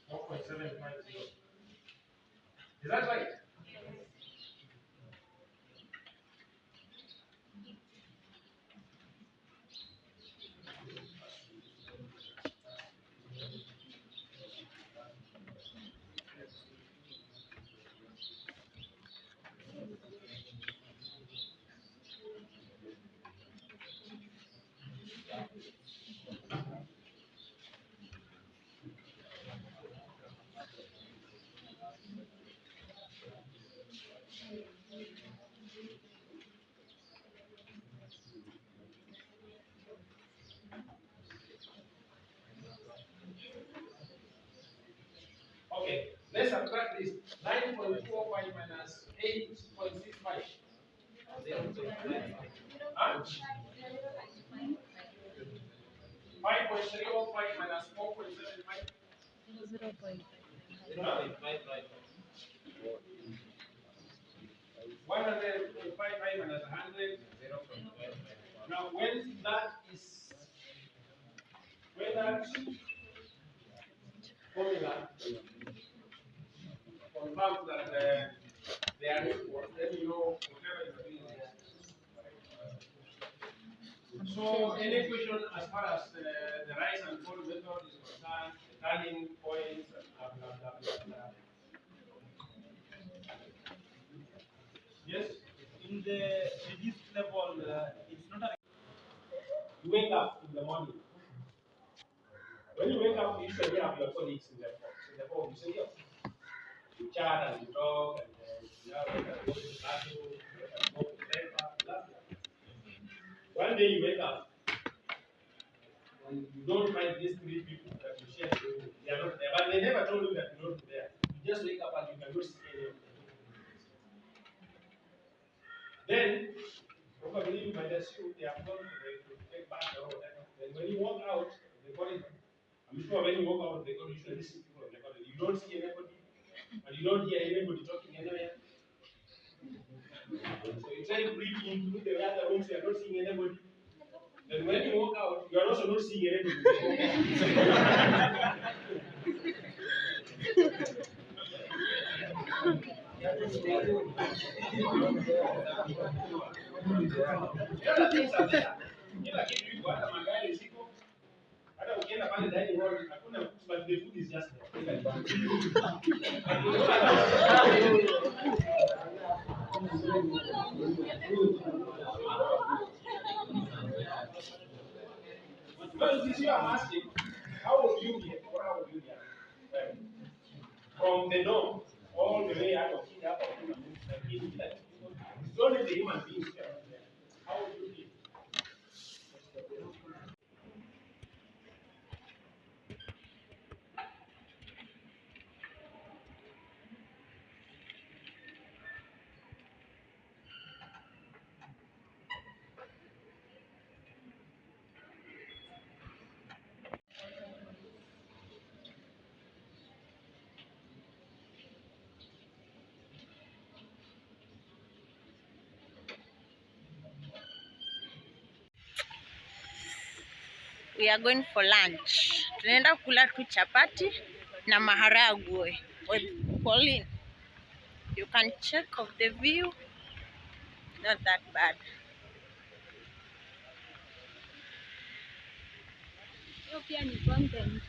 4.750. Is that right? Okay, let's subtract this. 9.45 minus 8.65. Huh? 5.305 minus 4.75. 0.5. 100.55 minus 100. 0.5. Now, when that formula confirms that they are equal, then you know whatever you're doing there. So, any question as far as the rise and fall method is concerned, the turning points, and blah blah blah blah blah. Yes? In the reduced level, it's not a. You wake up in the morning. When you wake up, you usually have your colleagues in the home. You say, yo, you chat and you talk, and you have to go to the bathroom, you can go to breakfast, blah blah. One day you wake up, and you don't find these three people that you share the room. They are not there, but they never told you that you're not there. You just wake up and you cannot see any of them. Then, probably you might assume they have gone to take bath or whatever. Then when you walk out, they call it. I'm sure when you walk out, they call usually see people on the corner. You don't see anybody, and you don't hear anybody talking anywhere. So you try to breathe into the other rooms, you are not seeing anybody. And when you walk out, you are also not seeing anybody. The other things are there. Kila kitu iko, hata magari ziko, hata ukienda pale dining hall hakuna cooks, but the food is just there. Well, this year I'm asking, how would you get, or how would you get from the norm all the way out of here, it's only the human beings here. How would you get? We are going for lunch. Tunaenda kula tu chapati na maharagwe with Pauline. You can check of the view. Not that bad. Hiyo pia ni content.